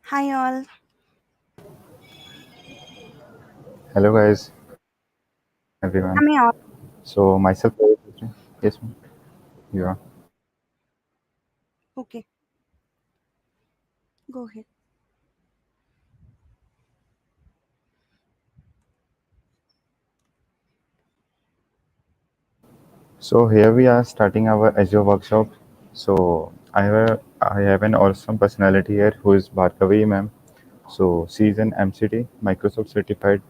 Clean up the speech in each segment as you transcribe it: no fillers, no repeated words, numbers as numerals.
Hi all. Hello guys, everyone. Am I all? So myself, yes, ma'am. Yeah. Okay, go ahead. So here we are starting our Azure workshop. So I have an awesome personality here who is Bhargavi ma'am. So she is an MCT Microsoft Certified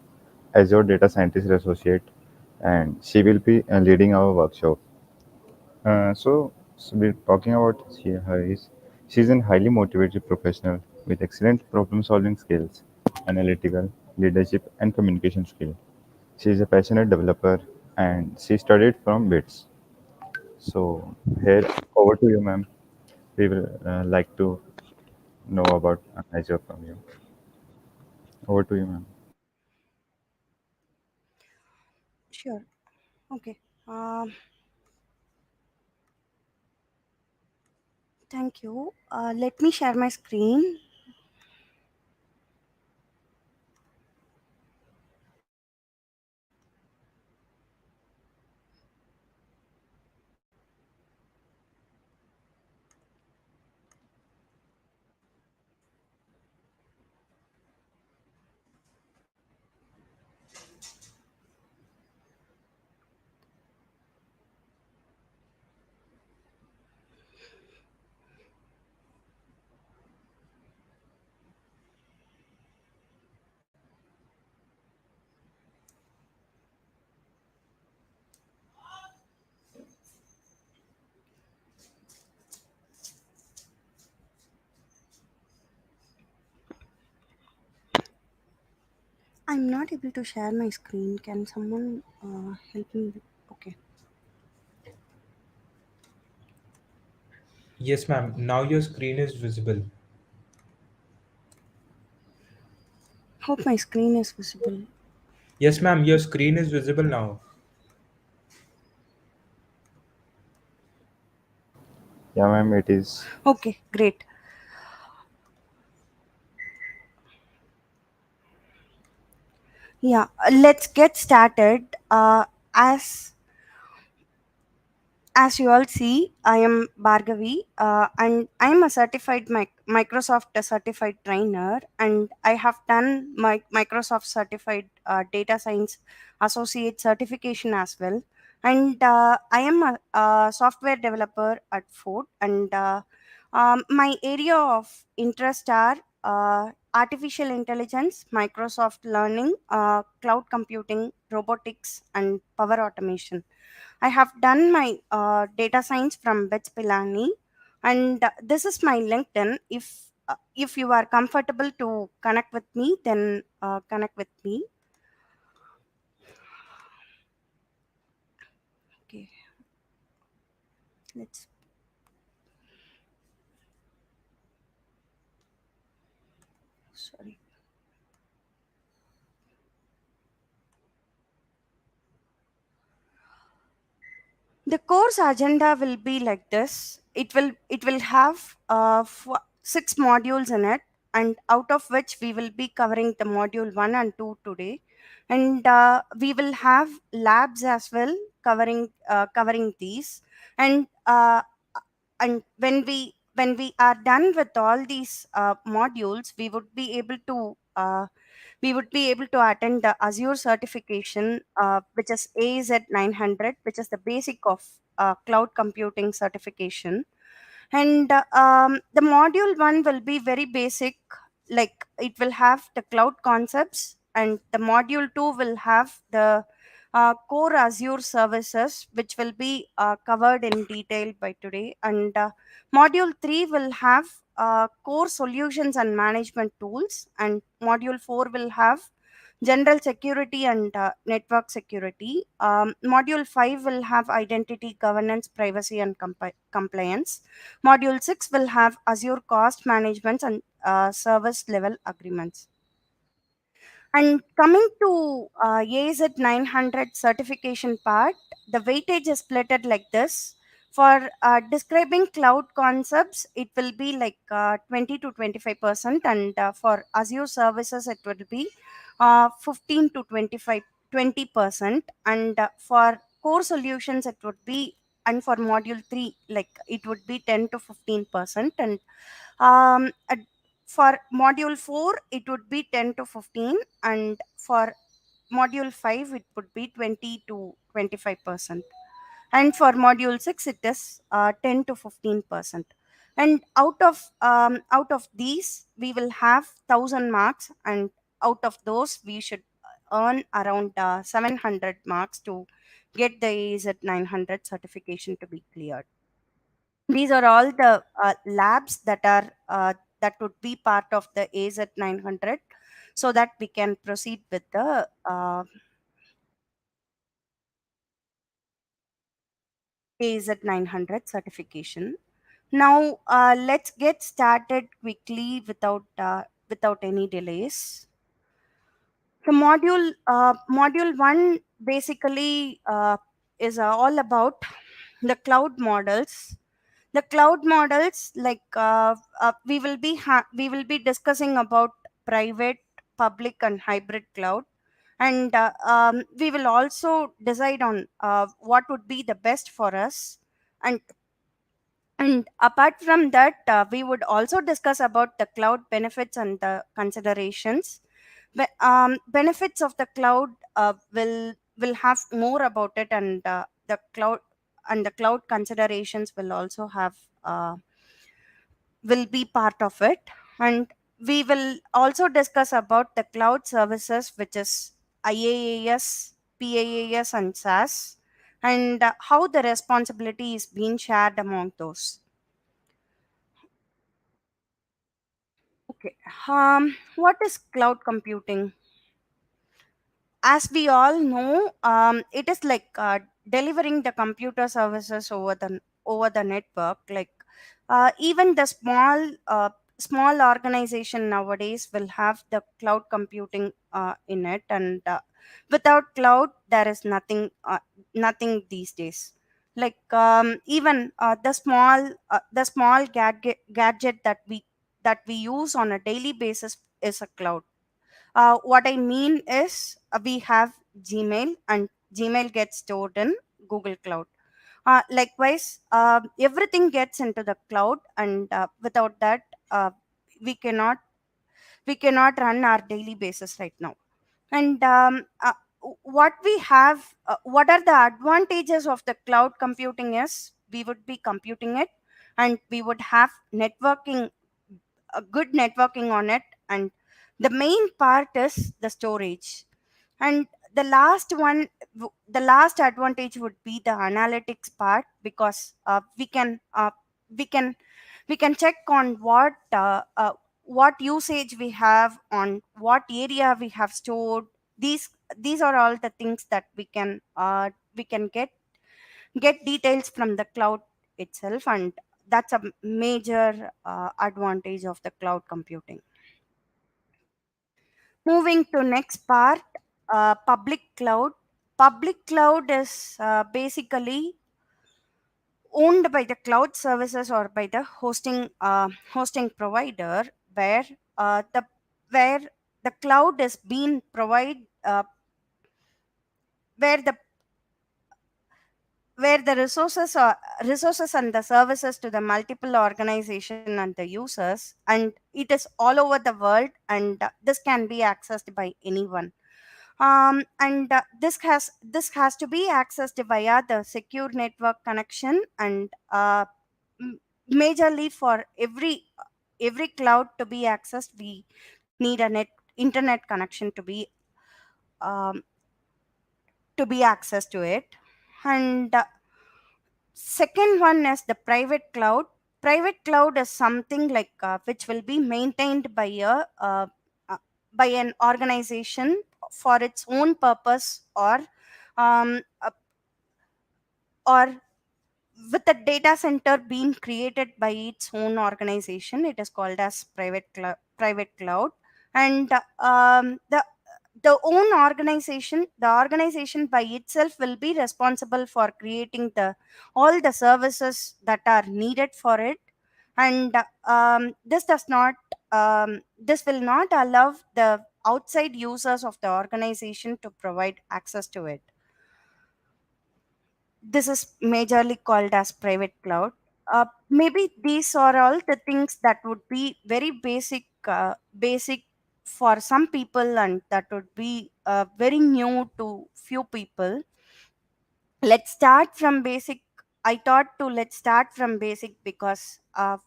Azure Data Scientist Associate, and she will be leading our workshop. So we're talking about her is she's a highly motivated professional with excellent problem-solving skills, analytical, leadership, and communication skill. She is a passionate developer and she studied from BITS. So, here, over to you, ma'am. We will like to know about Azure from you. Over to you, ma'am. Sure. Okay. Um, Thank you. Let me share my screen. I'm not able to share my screen. Can someone help me? Okay. Yes, ma'am. Now your screen is visible. Hope my screen is visible. Yes, ma'am. Your screen is visible now. Yeah, ma'am, it is. Okay, great. Yeah, let's get started. As as you all see, I am Bhargavi, and I am a certified Microsoft certified trainer, and I have done my Microsoft certified data science associate certification as well. And I am a software developer at Ford, and my area of interest are artificial intelligence, Microsoft learning, cloud computing, robotics, and power automation. I have done my data science from Bets Pilani, and this is my LinkedIn. If you are comfortable to connect with me, then connect with me. Okay, let's. Sorry. The course agenda will be like this. It will have six modules in it, and out of which we will be covering the module 1 and 2 today, and we will have labs as well covering these. And uh, and when we are done with all these modules, we would be able to attend the Azure certification, which is AZ900, which is the basic of cloud computing certification. And the module 1 will be very basic, like it will have the cloud concepts, and the module 2 will have the core Azure services, which will be covered in detail by today. And module 3 will have core solutions and management tools, and module 4 will have general security and network security. Module 5 will have identity governance, privacy, and compliance. Module 6 will have Azure cost management and service level agreements. And coming to AZ900 certification part, the weightage is splitted like this. For describing cloud concepts, it will be like 20 to 25%, and for Azure services, it will be 15 to 20%, and for core solutions, it would be, and for module 3, like it would be 10 to 15%, and um, uh, for module 4, it would be 10 to 15, and for module 5, it would be 20 to 25%, and for module 6, it is 10 to 15%. And out of these, we will have 1000 marks, and out of those, we should earn around 700 marks to get the AZ900 certification to be cleared. These are all the labs that would be part of the AZ900, so that we can proceed with the AZ900 certification. Now, let's get started quickly without any delays. The module one basically is all about the cloud models. The cloud models, like we will be discussing about private, public, and hybrid cloud, and we will also decide on what would be the best for us, and apart from that, we would also discuss about the cloud benefits and the considerations. Benefits of the cloud, will have more about it, and the cloud considerations will also have will be part of it, and we will also discuss about the cloud services, which is IaaS, PaaS, and SaaS, and how the responsibility is being shared among those. Okay. What is cloud computing? As we all know, it is like delivering the computer services over the network. Like even the small organization nowadays will have the cloud computing in it, and without cloud, there is nothing these days. Like even the small gadget that we use on a daily basis is a cloud. What I mean is, we have Gmail, and Gmail gets stored in Google Cloud. Likewise, everything gets into the cloud, and without that, we cannot we cannot run our daily basis right now. And what are the advantages of the cloud computing is, we would be computing it, and we would have a good networking on it, and the main part is the storage, and the last advantage would be the analytics part, because we can we can check on what usage we have, on what area we have stored. These are all the things that we can get details from the cloud itself, and that's a major advantage of the cloud computing. Moving to next part, public cloud. Public cloud is basically owned by the cloud services or by the hosting provider, where the where the cloud is being provide where the where the resources and the services to the multiple organization and the users, and it is all over the world, and this can be accessed by anyone. And this has to be accessed via the secure network connection, and majorly for every cloud to be accessed, we need a internet connection um, to be access to it. And second one is the private cloud. Private cloud is something like which will be maintained uh, by an organization for its own purpose, um, uh, or with a data center being created by its own organization. It is called as private cloud. And the the organization by itself will be responsible for creating the all the services that are needed for it. And this will not allow the outside users of the organization to provide access to it. This is majorly called as private cloud. Maybe these are all the things that would be very basic for some people, and that would be very new to few people. Let's start from basic. I thought to let's start from basic because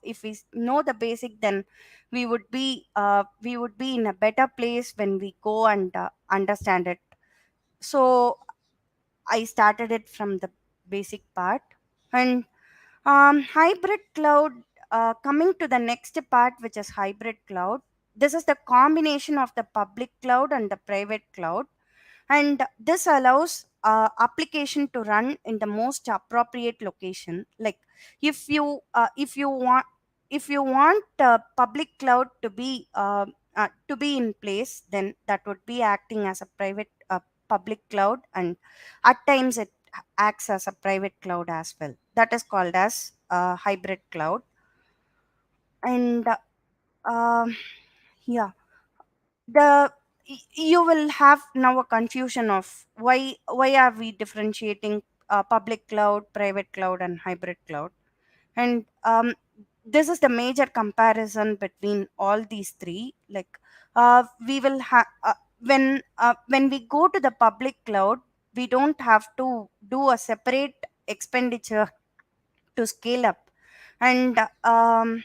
if we know the basic, then we would be in a better place when we go and understand it. So I started it from the basic part. And hybrid cloud, coming to the next part, which is hybrid cloud. This is the combination of the public cloud and the private cloud, and this allows application to run in the most appropriate location. Like if you want, if you want public cloud to be in place, then that would be acting as a private public cloud, and at times it acts as a private cloud as well. That is called as hybrid cloud. And um yeah, the you will have now a confusion of why are we differentiating public cloud, private cloud, and hybrid cloud. And this is the major comparison between all these three. Like we will have when we go to the public cloud, we don't have to do a separate expenditure to scale up. And the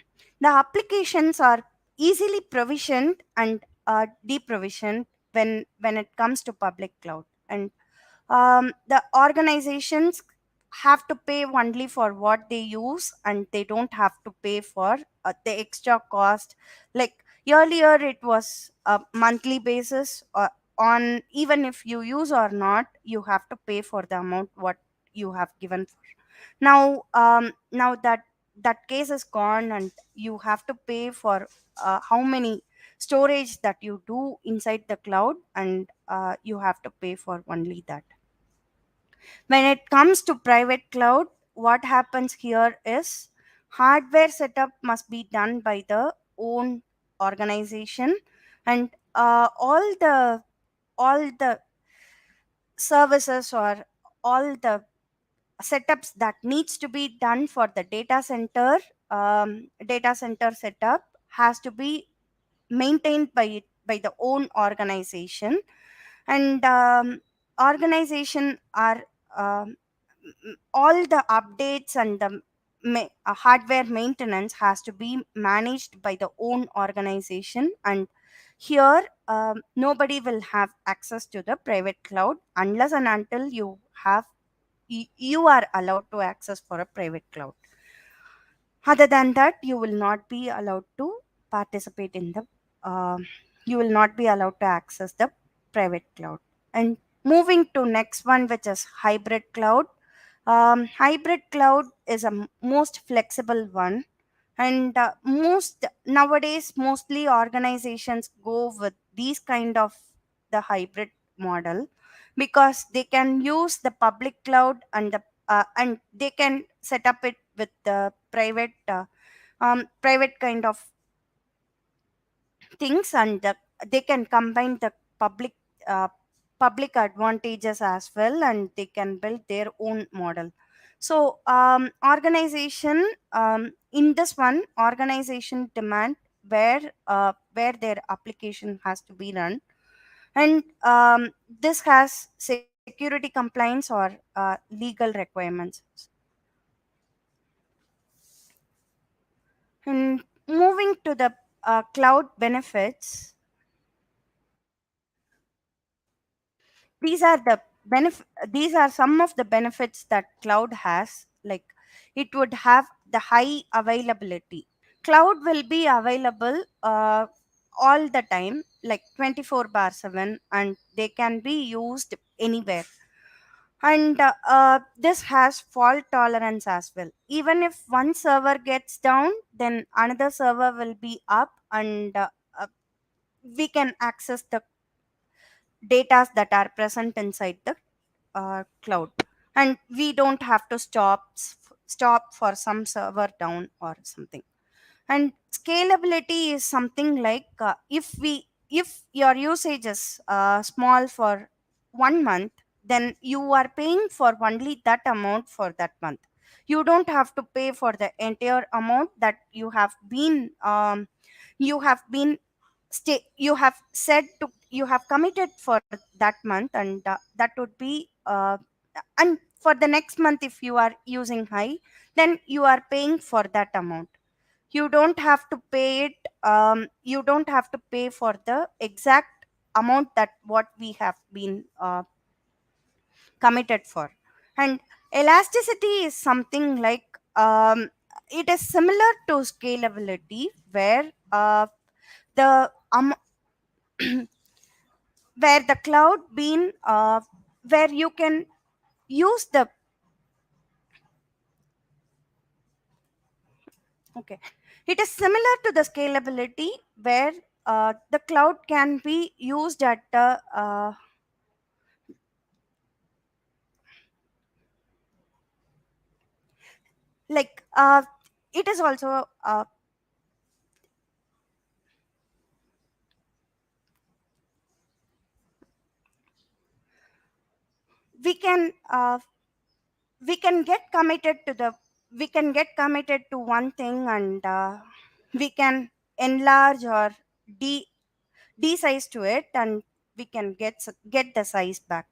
applications are easily provisioned and deprovisioned when it comes to public cloud. And the organizations have to pay only for what they use, and they don't have to pay for the extra cost. Like earlier it was a monthly basis, on even if you use or not, you have to pay for the amount what you have given. Now that case is gone, and you have to pay for how many storage that you do inside the cloud, and you have to pay for only that. When it comes to private cloud, what happens here is hardware setup must be done by the own organization, and all the services or all the setups that needs to be done for the data center setup has to be maintained by the own organization. And organization are all the updates and the hardware maintenance has to be managed by the own organization. And here nobody will have access to the private cloud unless and until have you are allowed to access for a private cloud. Other than that, you will not be allowed to participate in the uh, you will not be allowed to access the private cloud. And moving to next one, which is hybrid cloud. Hybrid cloud is a most flexible one, and most nowadays mostly organizations go with these kind of the hybrid model, because they can use the public cloud and they can set up it with the private kind of things, and they can combine the public uh, public advantages as well, and they can build their own model. So in this one, organization demand where their application has to be run. And this has security compliance or legal requirements. And moving to the cloud benefits, these are these are some of the benefits that cloud has. Like it would have the high availability. Cloud will be available all the time, like 24 bar 7, and they can be used anywhere. And this has fault tolerance as well. Even if one server gets down, then another server will be up, and we can access the data that are present inside the cloud, and we don't have to stop for some server down or something. And scalability is something like, if your usage is small for 1 month, then you are paying for only that amount for that month. You don't have to pay for the entire amount that you have been you have said to you have committed for that month. And that would be and for the next month, if you are using high, then you are paying for that amount. You don't have to pay it, you don't have to pay for the exact amount that what we have been committed for. And elasticity is something like, it is similar to scalability, where the where the cloud being where you can use the okay, it is similar to the scalability, where the cloud can be used at like it is also we can uh, we can get committed to the we can get committed to one thing, and we can enlarge or de size to it, and we can get the size back.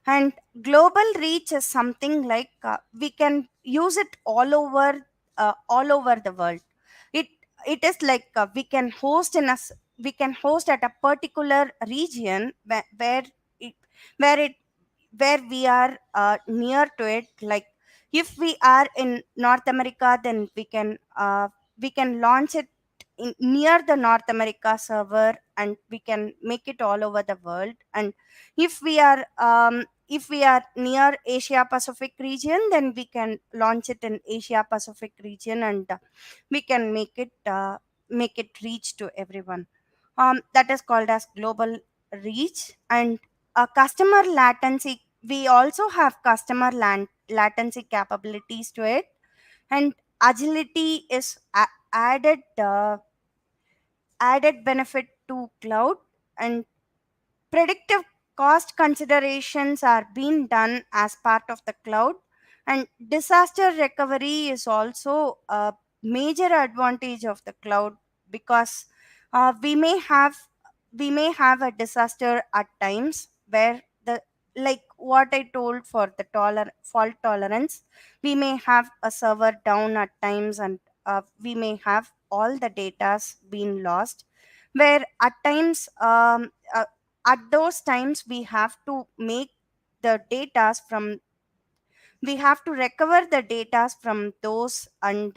And global reach is something like, we can use it all over the world. It is like, we can host at a particular region it where it where we are near to it. Like, if we are in North America, then we can launch it near the North America server, and we can make it all over the world. And if we are near Asia Pacific region, then we can launch it in Asia Pacific region, and we can make it reach to everyone. That is called as global reach. And customer latency, we also have latency capabilities to it. And agility is added benefit to cloud. And predictive cost considerations are being done as part of the cloud. And disaster recovery is also a major advantage of the cloud, because we may have a disaster at times, where the like what I told for the fault tolerance, we may have a server down at times, and we may have all the datas being lost, where at those times we have to make the data from we have to recover the data from those, and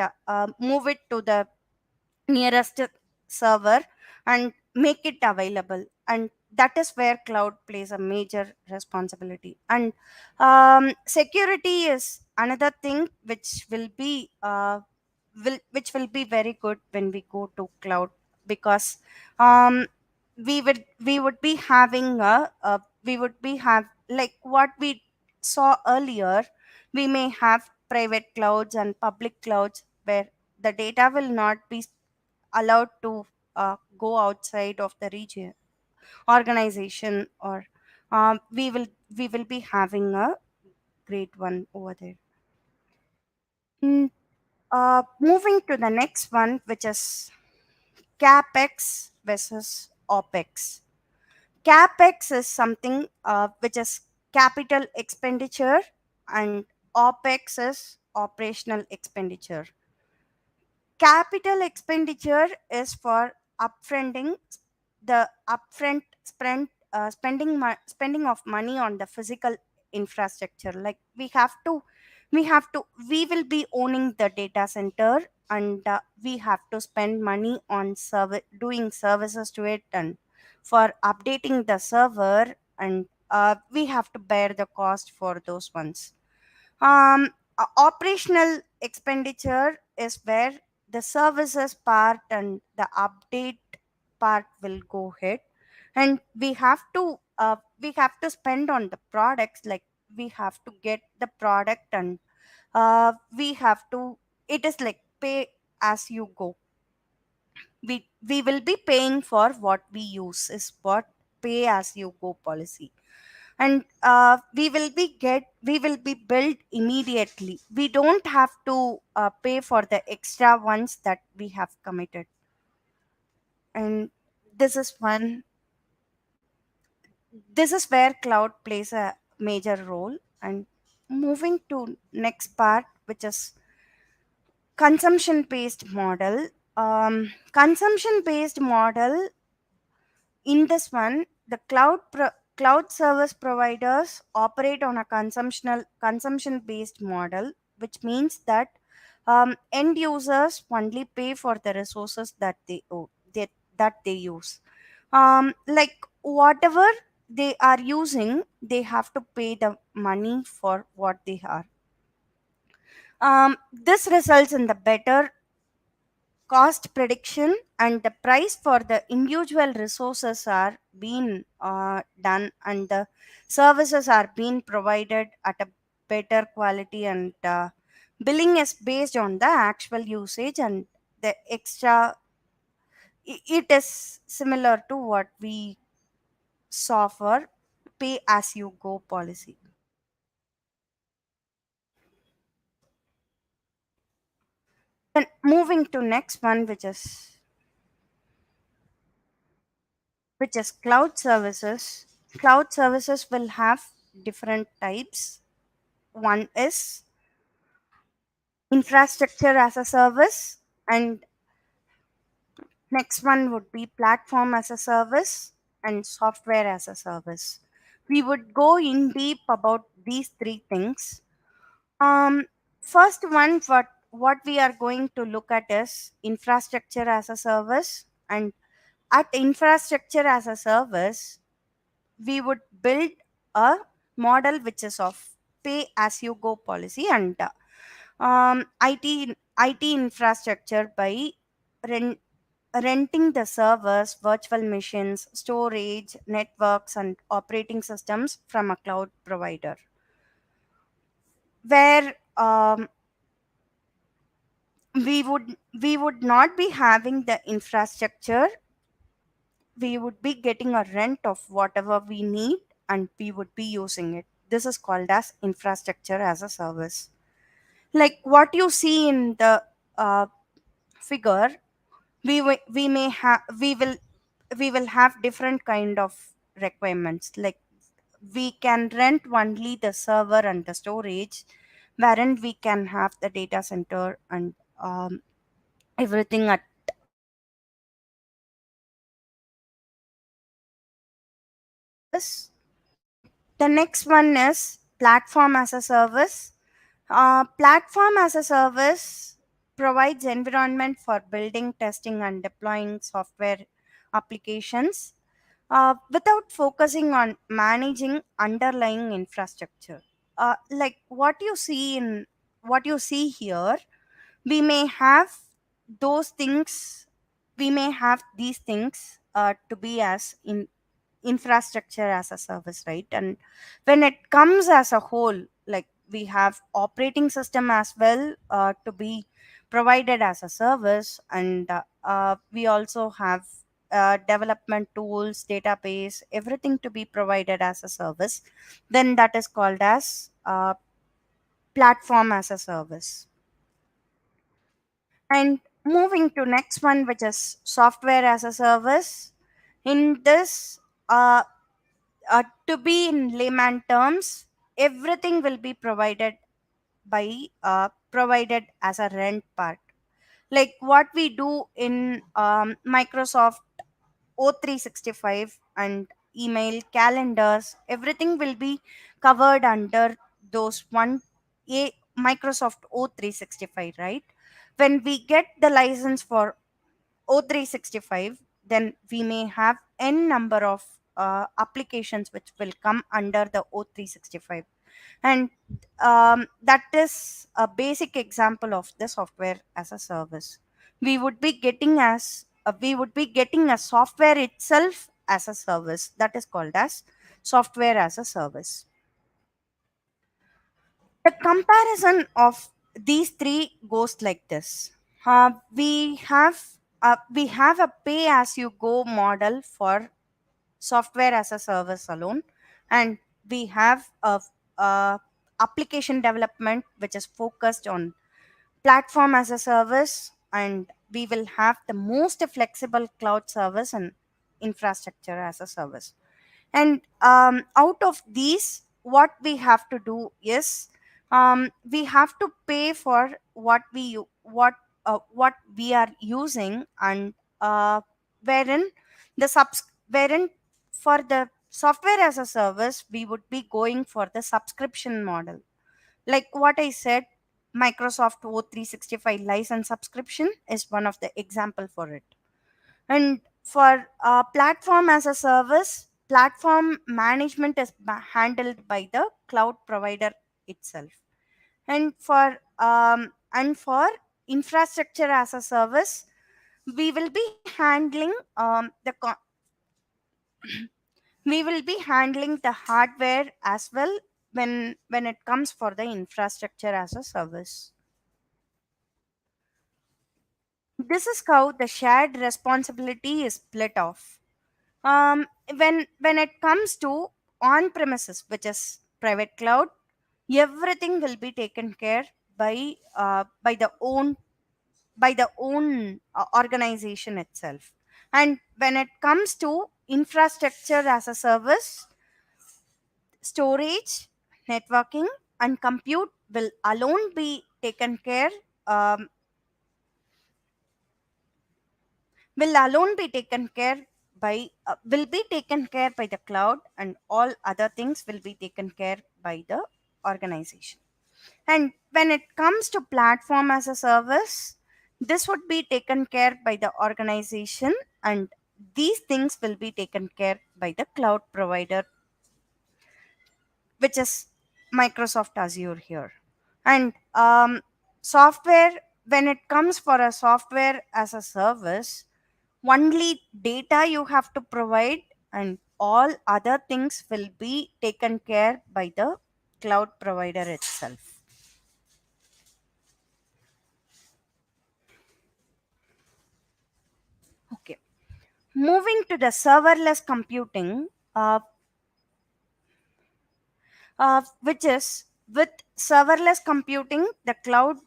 move it to the nearest server, and make it available. And that is where cloud plays a major responsibility. And security is another thing which will be very good when we go to cloud, because um, we would be having we would be have like what we saw earlier. We may have private clouds and public clouds, where the data will not be allowed to go outside of the region organization, or we will be having a great one over there. Mm, moving to the next one, which is capex versus opex. Capex is something which is capital expenditure, and opex is operational expenditure. Capital expenditure is for upfronting the upfront spending of money on the physical infrastructure. Like, we will be owning the data center, and we have to spend money on doing services to it, and for updating the server, and we have to bear the cost for those ones. Operational expenditure is where the services part and the update part will go ahead, and we have to we have to spend on the products, like we have to get the product, and we have to, it is like pay as you go. We will be paying for what we use, is what pay as you go policy. And we will be billed immediately. We don't have to pay for the extra ones that we have committed. And this is one, this is where cloud plays a major role. And moving to next part, which is consumption based model. Consumption based model, in this one, the cloud service providers operate on a consumption based model, which means that end users only pay for the resources that that they use. Like whatever they are using, they have to pay the money for what they are. This results in the better cost prediction, and the price for the individual resources are being done, and the services are being provided at a better quality. And billing is based on the actual usage, and the extra, it is similar to what we saw for pay as you go policy. And moving to next one, which is cloud services. Cloud services will have different types. One is infrastructure as a service, and next one would be platform as a service and software as a service. We would go in deep about these three things. Um, First one, what we are going to look at is infrastructure as a service. And at infrastructure as a service, we would build a model which is of pay as you go policy. And IT infrastructure by rent, renting the servers, virtual machines, storage, networks, and operating systems from a cloud provider, where we would not be having the infrastructure. We would be getting a rent of whatever we need, and we would be using it. This is called as infrastructure as a service. Like what you see in the uh, figure, we may have we will have different kind of requirements. Like we can rent only the server and the storage, wherein we can have the data center and everything at this. The next one is platform as a service. Platform as a service provides environment for building, testing, and deploying software applications without focusing on managing underlying infrastructure. Like what you see here, we may have those things. We may have these things to be as in infrastructure as a service, right? And when it comes as a whole, like we have operating system as well to be provided as a service. And we also have development tools, database, everything to be provided as a service. Then that is called as platform as a service. And moving to next one, which is software as a service. In this, to be in layman terms, everything will be provided as a rent part. Like what we do in Microsoft O365 and email, calendars, everything will be covered under those one a Microsoft O365, right? When we get the license for O365, then we may have n number of applications which will come under the O365. And that is a basic example of the software as a service. We would be getting a software itself as a service, that is called as software as a service. The comparison of these three goes like this. We have a pay as you go model for software as a service alone, and we have a application development which is focused on platform as a service, and we will have the most flexible cloud service and infrastructure as a service. And out of these, what we have to do is, we have to pay for what we are using, and wherein wherein for the software as a service we would be going for the subscription model, like what I said. Microsoft O365 license subscription is one of the example for it. And for platform as a service, platform management is handled by the cloud provider itself. And for infrastructure as a service, we will be handling we will be handling the hardware as well, when it comes for the infrastructure as a service. This is how the shared responsibility is split off. When it comes to on premises, which is private cloud, everything will be taken care by the own organization itself. And when it comes to infrastructure as a service, storage, networking, and compute um, will alone be taken care will be taken care by the cloud, and all other things will be taken care by the organization. And when it comes to platform as a service, this would be taken care by the organization, and these things will be taken care by the cloud provider, which is Microsoft Azure here. And software when it comes for a software as a service, only data you have to provide, and all other things will be taken care by the cloud provider itself. Okay, moving to the serverless computing, which is with serverless computing, the cloud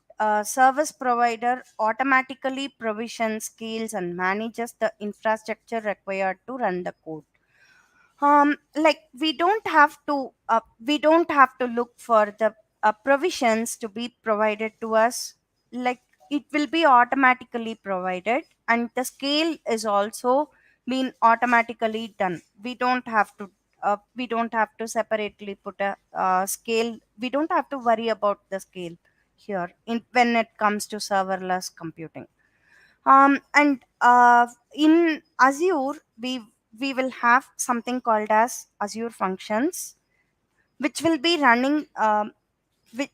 service provider automatically provisions, scales, and manages the infrastructure required to run the code. Like we don't have to look for the provisions to be provided to us. Like, it will be automatically provided, and the scale is also being automatically done. We don't have to separately put a scale. We don't have to worry about the scale here when it comes to serverless computing. And in Azure, we will have something called as Azure functions, which will be running. Which,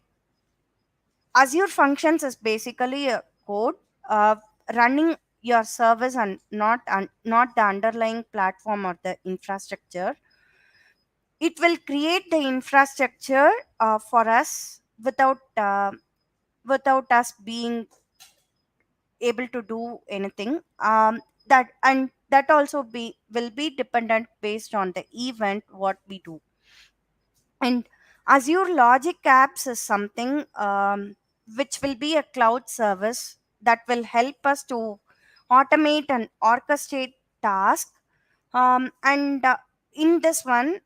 Azure functions is basically a code uh, running your service, and not the underlying platform or the infrastructure. It will create the infrastructure for us without us being able to do anything. That also be will be dependent based on the event what we do. And Azure Logic Apps is something which will be a cloud service that will help us to automate and orchestrate tasks. And in this one,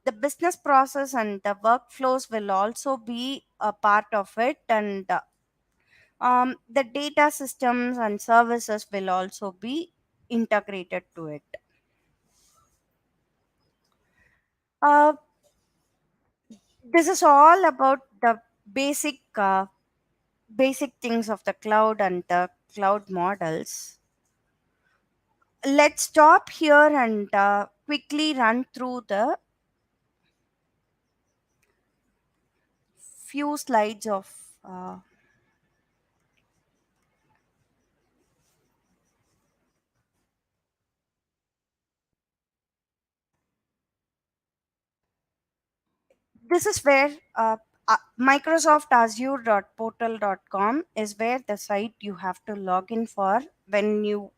the business process and the workflows will also be a part of it, and the data systems and services will also be integrated to it. Uh, this is all about the basic things of the cloud and the cloud models. Let's stop here and quickly run through the few slides of uh, this is where Microsoft Azure.portal.com is where the site you have to log in for when you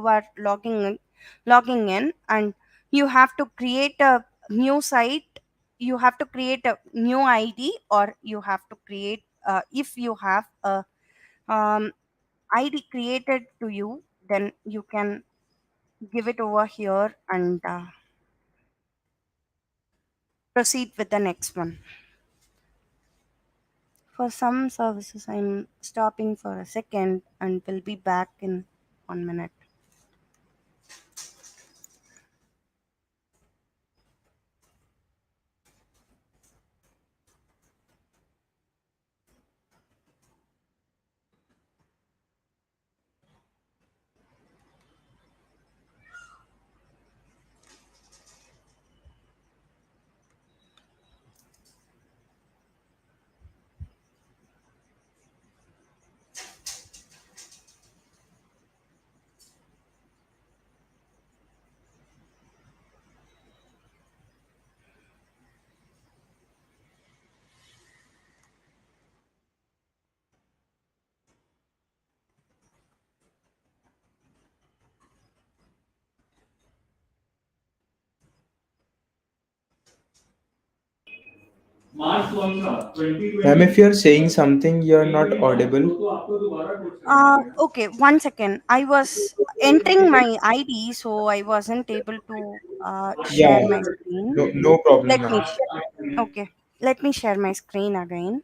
are logging in, and you have to create a new site. You have to create a new ID, or you have to create if you have a um, ID created to you, then you can give it over here and proceed with the next one. For some services, I'm stopping for a second and will be back in 1 minute. Ma'am, if you're saying something, you're not audible. Okay, 1 second. I was entering my ID, so I wasn't able to share Yeah, my screen. no problem, Let me ma'am. share. Okay, let me share my screen again.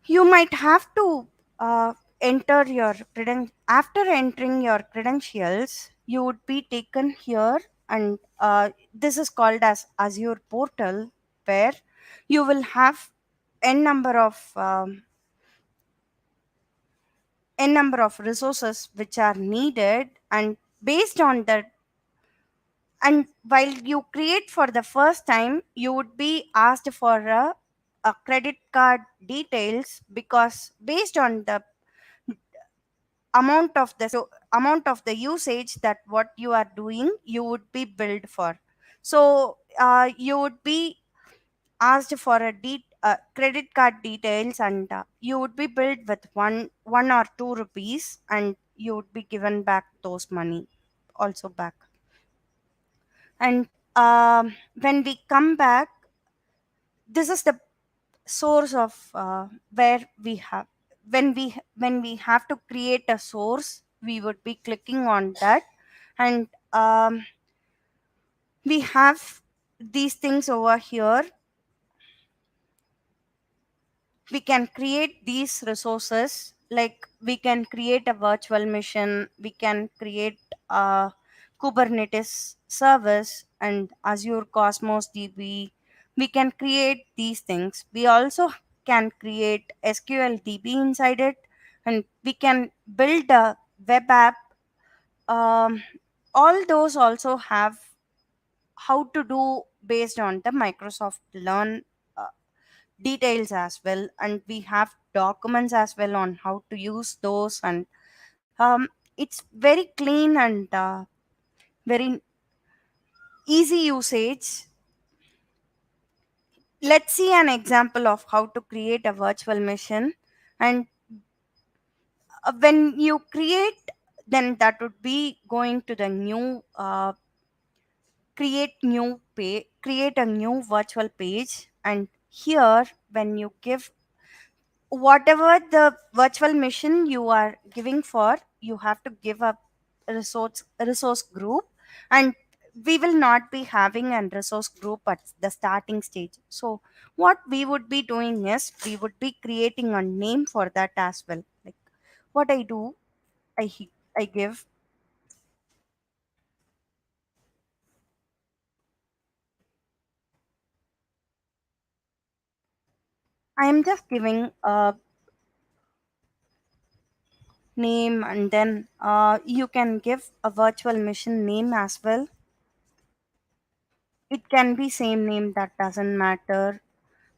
You might have to enter your after entering your credentials. You would be taken here, and this is called as Azure portal, where you will have n number of resources which are needed, and based on that, and while you create for the first time, you would be asked for a credit card details, because based on the amount of the usage that what you are doing, you would be billed for. So you would be asked for credit card details, and you would be billed with one or two rupees, and you would be given back those money also back. And when we come back, this is the source of where we have when we have to create a source, we would be clicking on that. And we have these things over here. We can create these resources, like we can create a virtual machine, we can create a Kubernetes service and Azure Cosmos DB. We can create these things. We also can create SQL DB inside it, and we can build a web app. um, all those also have how to do based on the Microsoft Learn uh, details as well, and we have documents as well on how to use those. And it's very clean and very easy usage. Let's see an example of how to create a virtual machine. And when you create, then that would be going to the new create a new virtual page. And here, when you give whatever the virtual machine you are giving for, you have to give a resource group. And we will not be having a resource group at the starting stage. So what we would be doing is, we would be creating a name for that as well. Like what I do, I give, I am just giving a name. And then you can give a virtual machine name as well. It can be same name, that doesn't matter.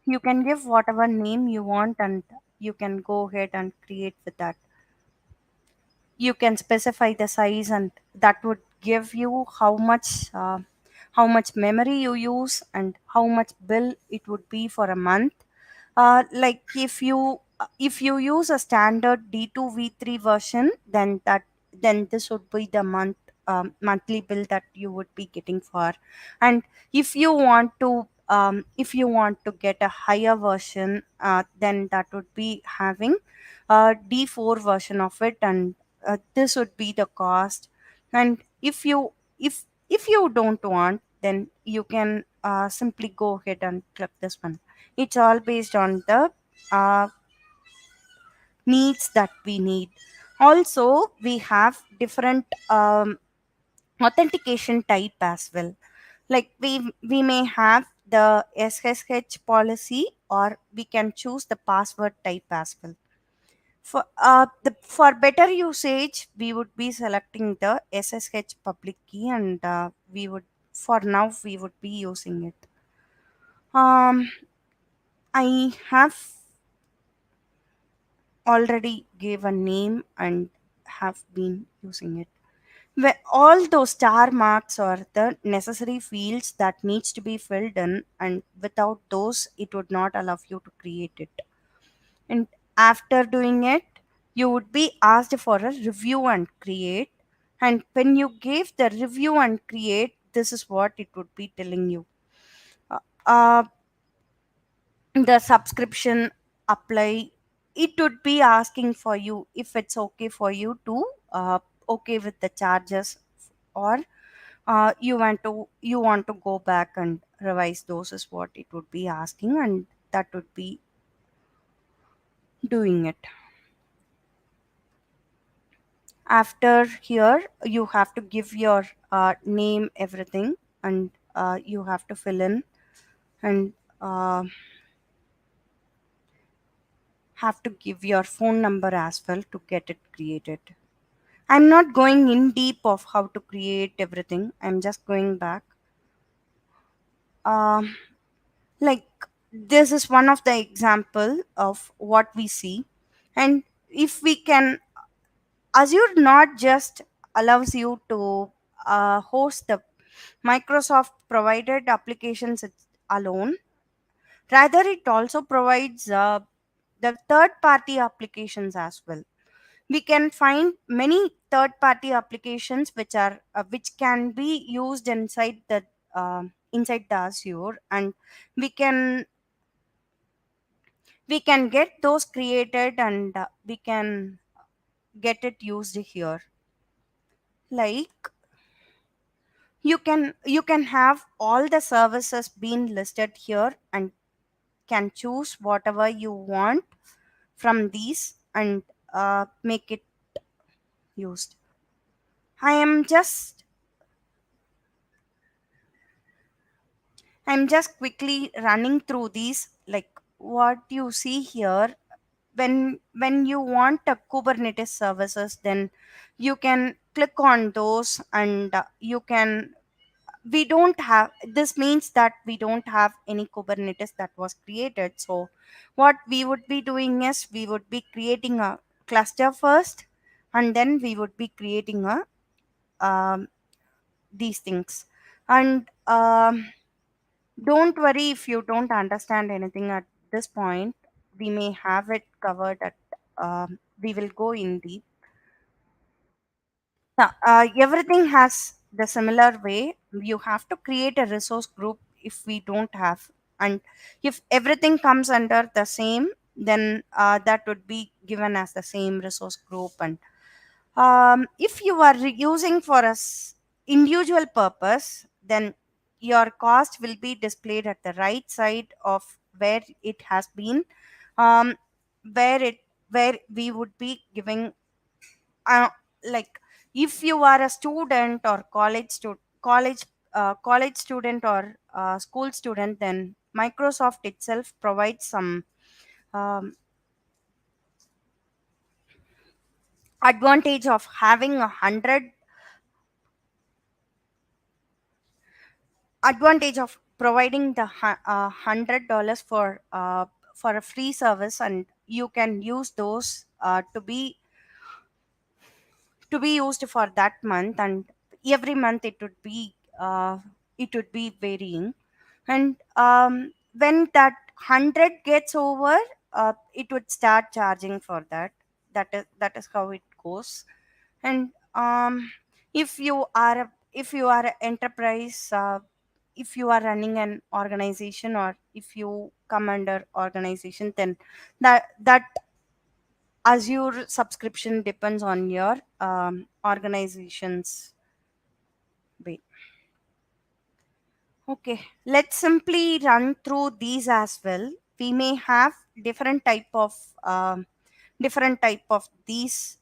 You can give whatever name you want, and you can go ahead and create with that. you can specify the size, and that would give you how much memory you use and how much bill it would be for a month. Like if you use a standard D2 V3 version, then this would be the monthly bill that you would be getting for. And if you want to get a higher version, then that would be having a D4 version of it, and this would be the cost. And if you don't want, then you can simply go ahead and click this one. It's all based on the uh, needs that we need. Also, we have different authentication type as well. Like we may have the SSH policy, or we can choose the password type as well. For better usage, we would be selecting the SSH public key, and we would for now we would be using it. I have already gave a name and have been using it. Where all those star marks are the necessary fields that needs to be filled in, and without those it would not allow you to create it. And after doing it, you would be asked for a review and create. And when you give the review and create, this is what it would be telling you. Uh, uh, the subscription apply, it would be asking for you if it's okay for you to okay with the charges, or you want to go back and revise those, is what it would be asking, and that would be doing it. After here, you have to give your name, everything, and you have to fill in, and uh, have to give your phone number as well to get it created. I'm not going in deep of how to create everything. I'm just going back. Um, like this is one of the example of what we see. And if we can, Azure not just allows you to host the Microsoft provided applications alone, rather it also provides the third party applications as well. We can find many third party applications which can be used inside the Azure, and we can we can get those created, and we can get it used here. Like you can have all the services being listed here, and can choose whatever you want from these, and make it used. I am just I'm just quickly running through these, like what you see here. When you want a Kubernetes services, then you can click on those, and you can we don't have this means that we don't have any Kubernetes that was created. So what we would be doing is we would be creating a cluster first, and then we would be creating a these things. And don't worry if you don't understand anything at this point. We may have it covered at we will go in deep. Everything has the similar way. You have to create a resource group if we don't have, and if everything comes under the same, then that would be given as the same resource group. And if you are using for individual purpose, then your cost will be displayed at the right side of where it has been, um, where it where we would be giving like if you are a student or college student or school student, then Microsoft itself provides some um, advantage of having a hundred advantage of providing the $100 for a free service, and you can use those to be to be used for that month, and every month it would be varying. And when that 100 gets over, it would start charging for that. That is how it goes. And if you are an enterprise, if you are running an organization, or if you come under organization, then that Azure subscription depends on your organization's way. Okay, let's simply run through these as well. We may have different type of different type of these,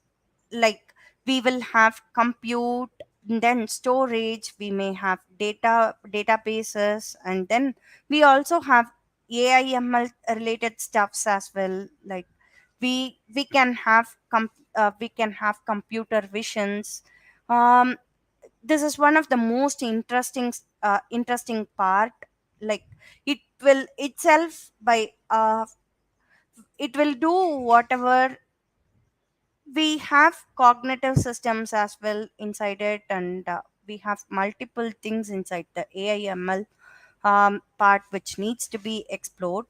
like we will have compute, then storage, we may have databases, and then we also have AIML related stuffs as well. Like we can have computer visions. um, this is one of the most interesting part. Like it will itself by it will do whatever. We have cognitive systems as well inside it, and we have multiple things inside the AIML part which needs to be explored.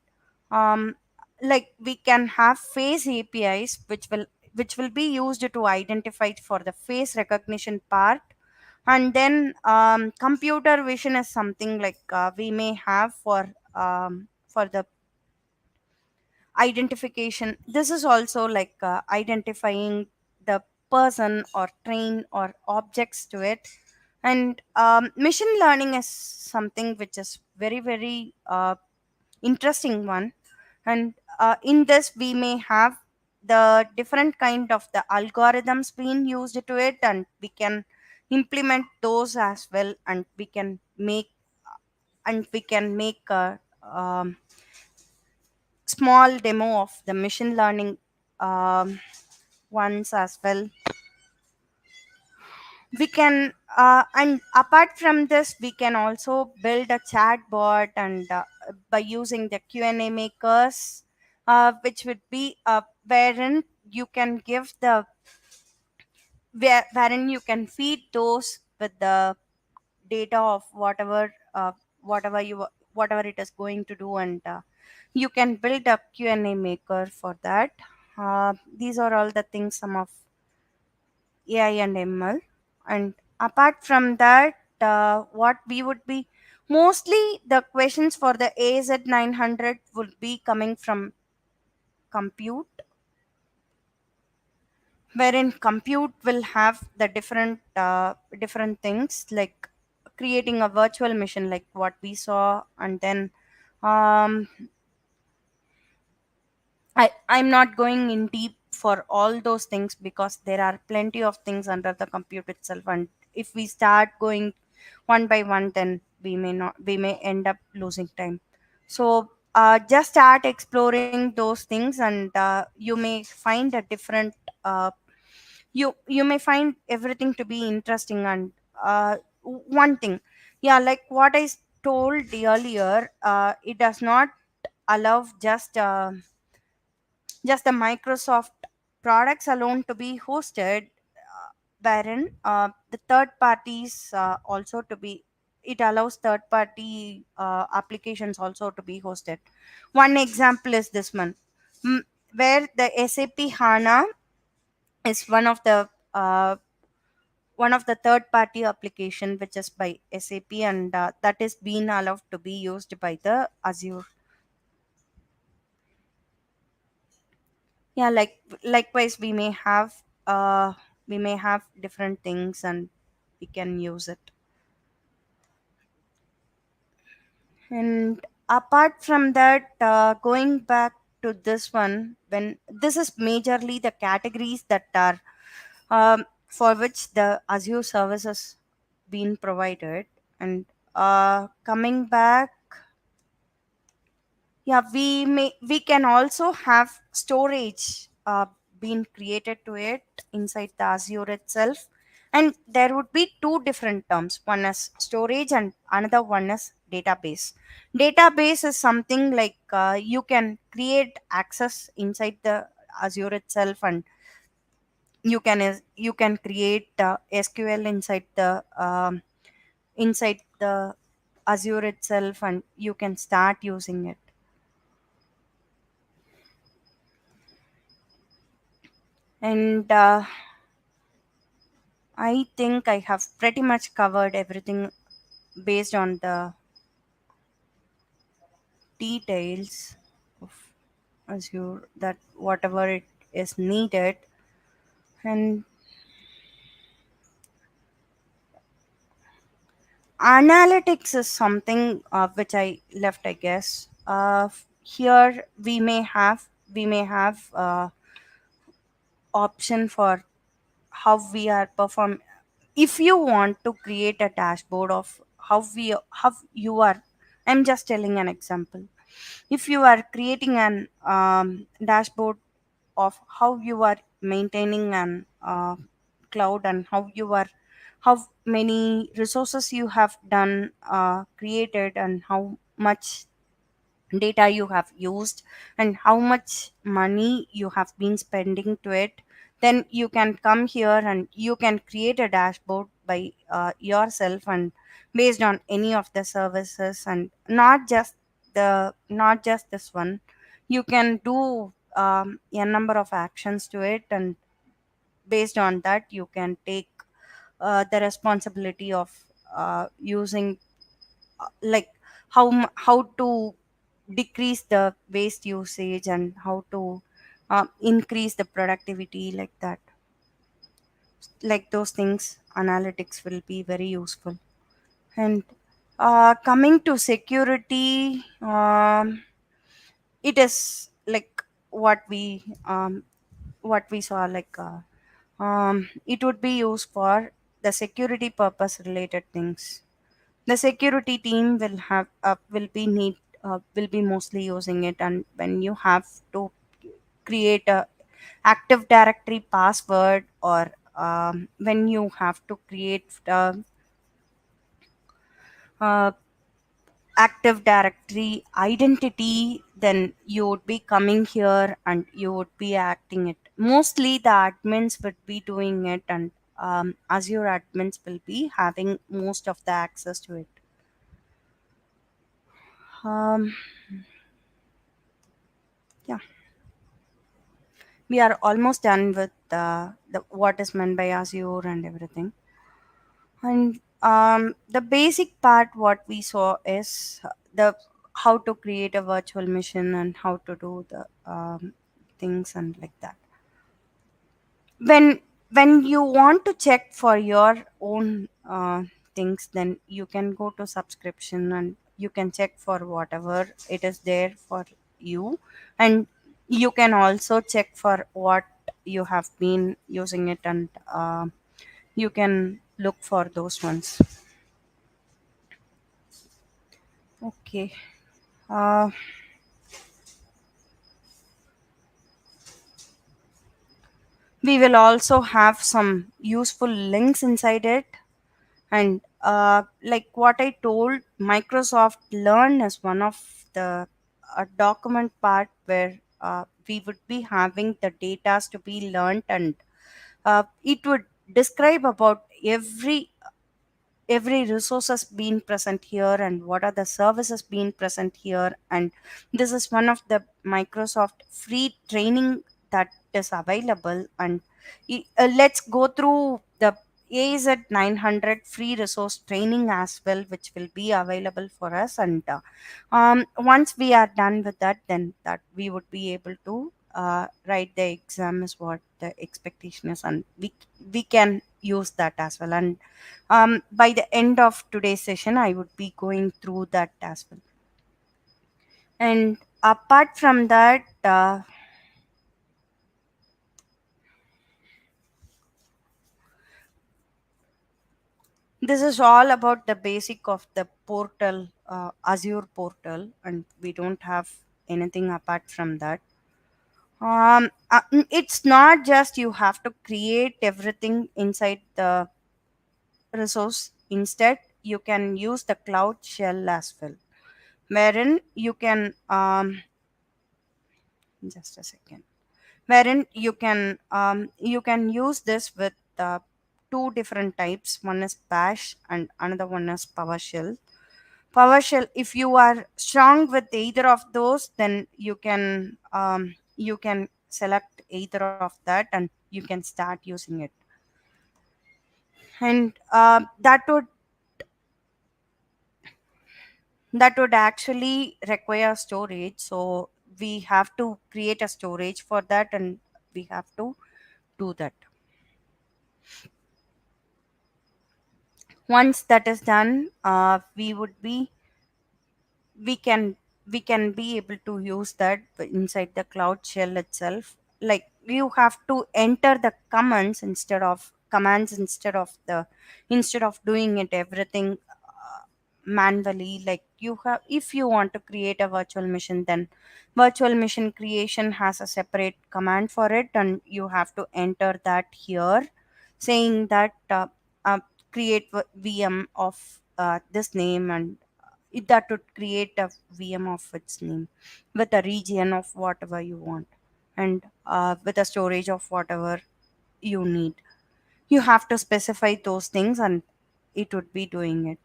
um, like we can have face APIs which will be used to identify for the face recognition part. And then computer vision is something like we may have for the identification. This is also like identifying the person or train or objects to it. And machine learning is something which is very very interesting one. And in this we may have the different kind of the algorithms being used to it, and we can implement those as well, and we can make a small demo of the machine learning ones as well. We can and apart from this, we can also build a chat bot, and by using the Q&A makers, which would be wherein you can give the wherein you can feed those with the data of whatever you whatever it is going to do. And you can build a Q&A maker for that. These are all the things, some of AI and ML. And apart from that, what we would be mostly the questions for the AZ900 would be coming from compute, wherein compute will have the different things, like creating a virtual machine like what we saw. And then um, I'm not going in deep for all those things because there are plenty of things under the compute itself. And if we start going one by one, then we may end up losing time. So just start exploring those things, and you may find a different you may find everything to be interesting. And one thing, yeah, like what I told earlier, it does not allow just the Microsoft products alone to be hosted, wherein the third parties also to be, it allows third party applications also to be hosted. One example is this one, mm, where the SAP HANA is one of the third party application which is by SAP, and that is being allowed to be used by the Azure. Yeah, like likewise we may have different things, and we can use it. And apart from that, going back to this one, when this is majorly the categories that are for which the Azure services being provided. And coming back, yeah, we can also have storage being created to it inside the Azure itself. And there would be two different terms, one is storage and another one is database. Database is something like you can create access inside the Azure itself, and You can create SQL inside the Azure itself, and you can start using it. And I think I have pretty much covered everything based on the details of Azure, that whatever it is needed. And analytics is something which I left, I guess. Here we may have option for how we are perform. If you want to create a dashboard of how you are, I'm just telling an example. If you are creating an dashboard of how you are maintaining an cloud, and how many resources you have done created, and how much data you have used, and how much money you have been spending to it, then you can come here and you can create a dashboard by yourself, and based on any of the services, and not just this one. You can do a number of actions to it, and based on that you can take the responsibility of using, like how to decrease the waste usage, and how to increase the productivity, like that. Like those things, analytics will be very useful. And coming to security, it is like what we saw, like it would be used for the security purpose related things. The security team will be mostly using it, and when you have to create a active directory password, or when you have to create uh, active directory identity, then you would be coming here and you would be acting it. Mostly the admins would be doing it, and Azure admins will be having most of the access to it. um, yeah, we are almost done with the what is meant by Azure and everything. And the basic part what we saw is the how to create a virtual machine, and how to do the things, and like that. When you want to check for your own things, then you can go to subscription, and you can check for whatever it is there for you. And you can also check for what you have been using it, and you can look for those ones. Okay. uh, we will also have some useful links inside it. And like what I told, Microsoft Learn is one of the document part where we would be having the data to be learned, and it would describe about every resources being present here, and what are the services being present here. And this is one of the Microsoft free training that is available. And let's go through the AZ900 free resource training as well, which will be available for us. And once we are done with that, then that we would be able to write the exam is what the expectation is, and we can use that as well. And by the end of today's session, I would be going through that as well. And apart from that, this is all about the basic of the portal, Azure portal, and we don't have anything apart from that. It's not just you have to create everything inside the resource. Instead, you can use the cloud shell as well, wherein you can just a second. wherein you can use this with two different types. One is bash and another one is powershell. PowerShell, if you are strong with either of those, then you can select either of that and you can start using it. And that would actually require storage, so we have to create a storage for that, and we have to do that. Once that is done, we can we can be able to use that inside the cloud shell itself. Like, you have to enter the commands instead of doing it everything manually. Like, if you want to create a virtual machine, then virtual machine creation has a separate command for it, and you have to enter that here, saying that uh, create VM of this name, and that would create a VM of its name with a region of whatever you want, and with a storage of whatever you need. You have to specify those things, and it would be doing it.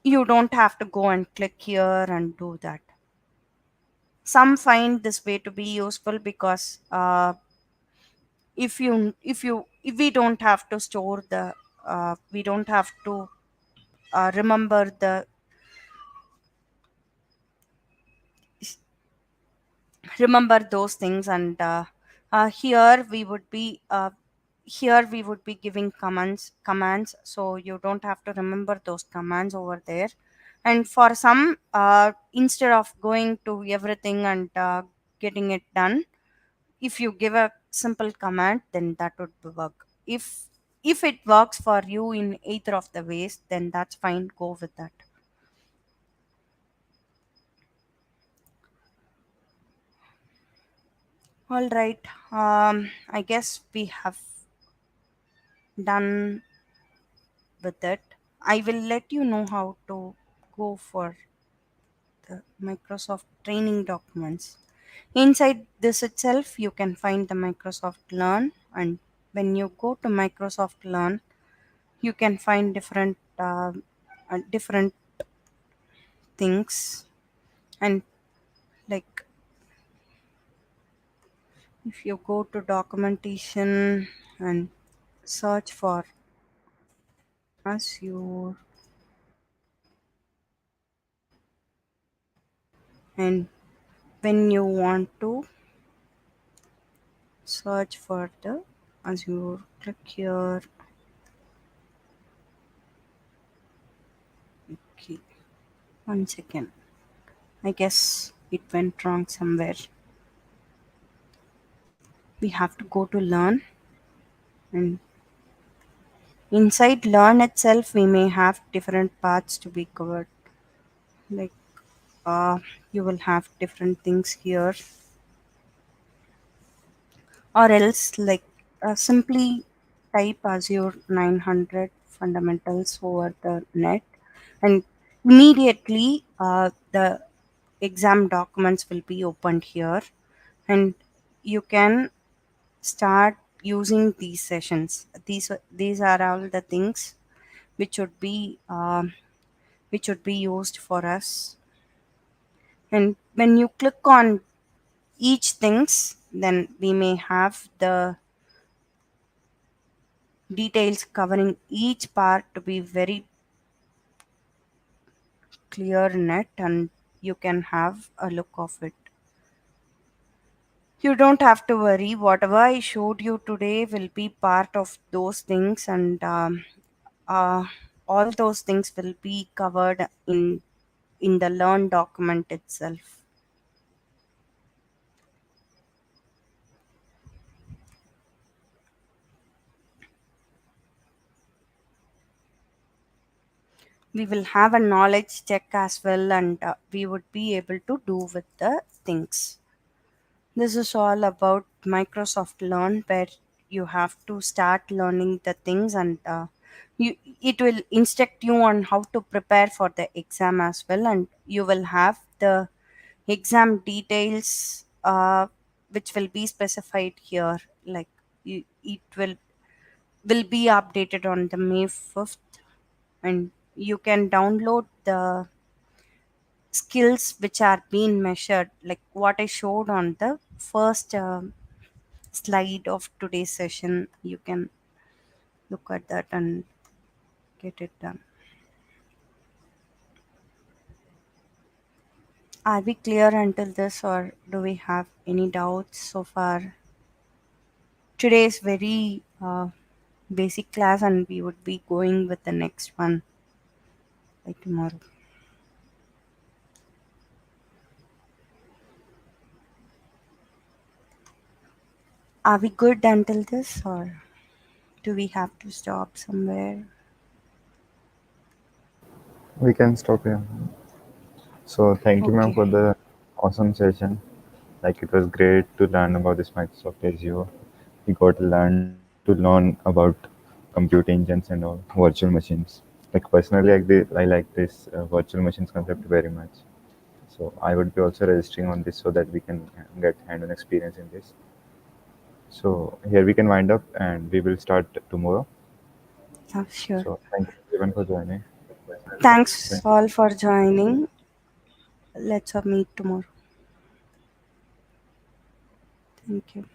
You don't have to go and click here and do that. Some find this way to be useful because if we don't have to store the we don't have to remember the remember those things, and uh, here we would be uh, here we would be giving commands, so you don't have to remember those commands over there. And for some, instead of going to everything and getting it done, if you give a simple command, then that would work. If it works for you in either of the ways, then that's fine, go with that. All right. I guess we have done with it. I will let you know how to go for the Microsoft training documents. Inside this itself, you can find the Microsoft Learn, and when you go to Microsoft Learn, you can find different things. And like, if you go to documentation and search for Azure, and when you want to search for the Azure, click here. Okay, one second. I guess it went wrong somewhere. We have to go to learn, and inside learn itself we may have different parts to be covered. Like, uh, you will have different things here, or else, like, simply type Azure 900 fundamentals over the net, and immediately the exam documents will be opened here, and you can start using these sessions. These are all the things which would be used for us. And when you click on each things, then we may have the details covering each part to be very clear net, and you can have a look of it. You don't have to worry. Whatever I showed you today will be part of those things, and uh, all those things will be covered in the learn document itself. We will have a knowledge check as well, and we would be able to do with the things. This is all about Microsoft Learn, where you have to start learning the things, and it will instruct you on how to prepare for the exam as well, and you will have the exam details which will be specified here. Like it will be updated on the May 5th, and you can download the skills which are being measured, like what I showed on the first slide of today's session. You can look at that and get it done. Are we clear until this, or do we have any doubts so far? Today is very basic class, and we would be going with the next one like tomorrow. Are we good until this, or do we have to stop somewhere? We can stop here. So thank you, ma'am, Okay. for the awesome session. Like it was great to learn about this Microsoft Azure. We got to learn about compute engines and all virtual machines. Like personally, I like this virtual machines concept very much. So I would be also registering on this so that we can get hand-on experience in this. So here we can wind up and we will start tomorrow. Yeah, sure. So thank you everyone for joining. Thanks Thank all for joining. Let's meet tomorrow. Thank you.